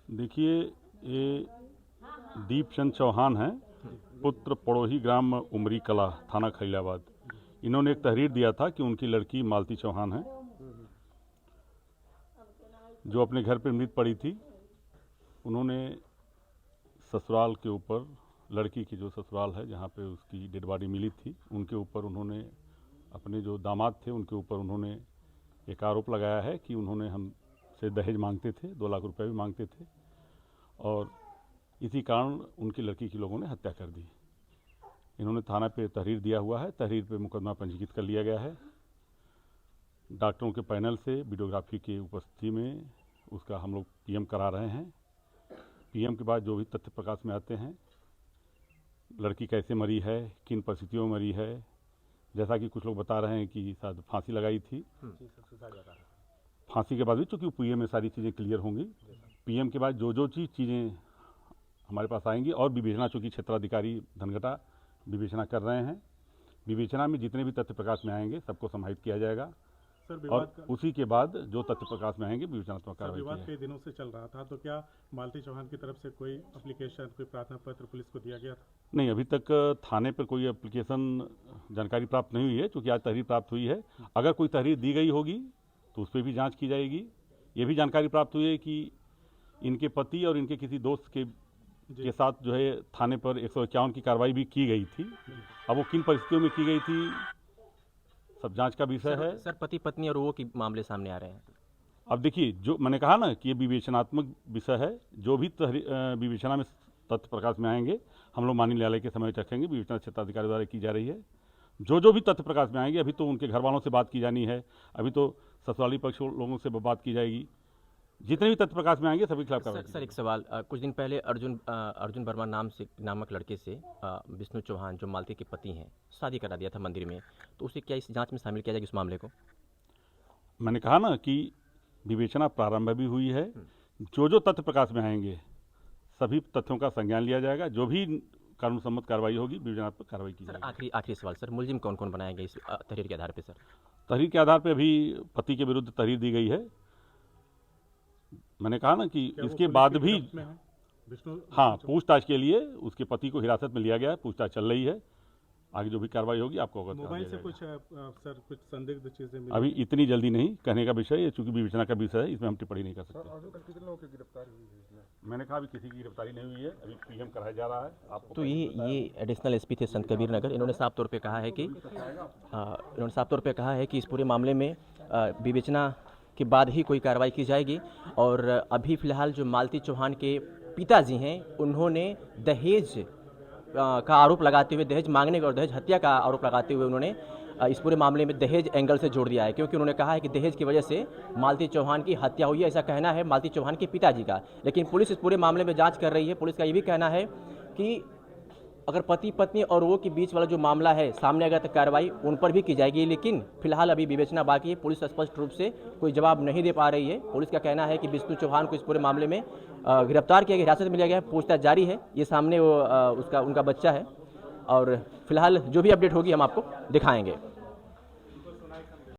देखिए, ये दीपचंद चौहान हैं, पुत्र पड़ोही ग्राम उमरी कला, थाना खैलाबाद। इन्होंने एक तहरीर दिया था कि उनकी लड़की मालती चौहान है, जो अपने घर पर मृत पड़ी थी। उन्होंने ससुराल के ऊपर, लड़की की जो ससुराल है जहाँ पे उसकी डेड बॉडी मिली थी, उनके ऊपर उन्होंने, अपने जो दामाद थे उनके ऊपर उन्होंने एक आरोप लगाया है कि उन्होंने हमसे दहेज मांगते थे, 2 लाख रुपए भी मांगते थे, और इसी कारण उनकी लड़की की लोगों ने हत्या कर दी। इन्होंने थाना पे तहरीर दिया हुआ है, तहरीर पे मुकदमा पंजीकृत कर लिया गया है। डॉक्टरों के पैनल से वीडियोग्राफी की उपस्थिति में उसका हम लोग पीएम करा रहे हैं। पीएम के बाद जो भी तथ्य प्रकाश में आते हैं, लड़की कैसे मरी है, किन परिस्थितियों में मरी है, जैसा कि कुछ लोग बता रहे हैं कि शायद फांसी लगाई थी। फांसी के बाद भी चूँकि पीएम में सारी चीज़ें क्लियर होंगी, पीएम के बाद जो चीज़ें हमारे पास आएंगी, और विवेचना, चूँकि क्षेत्राधिकारी धनघटा विवेचना कर रहे हैं, विवेचना में जितने भी तथ्य प्रकाश में आएंगे सबको समाहित किया जाएगा। सर, और उसी के बाद जो तथ्य प्रकाश में आएंगे विवेचनात्मक कार्रवाई की विवाद कई दिनों से चल रहा था, तो क्या मालती चौहान की तरफ से कोई एप्लीकेशन, कोई प्रार्थना पत्र पुलिस को दिया गया था? नहीं, अभी तक थाने पर कोई एप्लीकेशन जानकारी प्राप्त नहीं हुई है, क्योंकि आज तहरीर प्राप्त हुई है। अगर कोई तहरीर दी गई होगी तो उस पर भी जांच की जाएगी। ये भी जानकारी प्राप्त हुई है कि इनके पति और इनके किसी दोस्त के साथ जो है थाने पर 151 की कार्रवाई भी की गई थी। अब वो किन परिस्थितियों में की गई थी, सब जांच का विषय है। सर, पति पत्नी और वो के मामले सामने आ रहे हैं। अब देखिए, जो मैंने कहा ना कि ये विवेचनात्मक विषय है, जो भी विवेचना में तथ्य प्रकाश में आएंगे हम लोग माननीय न्यायालय के समय रखेंगे। विवेचना क्षेत्राधिकारी द्वारा की जा रही है। जो भी तथ्य प्रकाश में आएंगे, अभी तो उनके घर वालों से बात की जानी है, अभी तो ससुराली पक्ष लोगों से बात की जाएगी। जितने भी तथ्य प्रकाश में आएंगे सभी खिलाफ कार्रवाई। सर, एक सवाल, कुछ दिन पहले अर्जुन वर्मा नामक लड़के से विष्णु चौहान, जो मालती के पति हैं, शादी करा दिया था मंदिर में, तो उसे क्या इस जांच में शामिल किया जाएगा, इस मामले को? मैंने कहा ना कि विवेचना प्रारंभ भी हुई है। जो तथ्य प्रकाश में आएंगे सभी तथ्यों का संज्ञान लिया जाएगा। जो भी कानून सम्मत कार्रवाई होगी विवेचनात्मक कार्रवाई की जाएगी। आखिरी सवाल सर, मुलजिम कौन कौन बनाया गया इस तहरीर के आधार पर? सर, तहरीर के आधार पर अभी पति के विरुद्ध तहरीर दी गई है। मैंने कहा ना कि इसके बाद भी हाँ, पूछताछ के लिए उसके पति को हिरासत में लिया गया है, पूछताछ चल रही है। आगे जो भी कार्रवाई होगी आपको अवगत करा दिया जाएगा। मोबाइल से कुछ संदिग्ध चीजें मिली? अभी इतनी जल्दी नहीं कहने का विषय है, चूंकि विवेचना का विषय है, इसमें हम टिप्पणी नहीं कर सकते। कितने लोगों की गिरफ्तारी हुई है इसमें? मैंने कहा अभी किसी की गिरफ्तारी नहीं हुई है, अभी पीएम कराया जा रहा है। आपको तो ये एडिशनल एसपी थे संत कबीर नगर, इन्होंने साफ तौर पे कहा है कि इस पूरे मामले में विवेचना के बाद ही कोई कार्रवाई की जाएगी। और अभी फिलहाल जो मालती चौहान के पिताजी हैं, उन्होंने दहेज का आरोप लगाते हुए, दहेज मांगने और दहेज हत्या का आरोप लगाते हुए उन्होंने इस पूरे मामले में दहेज एंगल से जोड़ दिया है, क्योंकि उन्होंने कहा है कि दहेज की वजह से मालती चौहान की हत्या हुई है। ऐसा कहना है मालती चौहान के पिताजी का। लेकिन पुलिस इस पूरे मामले में जांच कर रही है। पुलिस का ये भी कहना है कि अगर पति पत्नी और वो के बीच वाला जो मामला है सामने अगर तक कार्रवाई उन पर भी की जाएगी। लेकिन फिलहाल अभी विवेचना बाकी है। पुलिस स्पष्ट रूप से कोई जवाब नहीं दे पा रही है। पुलिस का कहना है कि विष्णु चौहान को इस पूरे मामले में गिरफ्तार किया गया, हिरासत में लिया गया है, पूछताछ जारी है। ये सामने उनका बच्चा है, और फिलहाल जो भी अपडेट होगी हम आपको दिखाएंगे।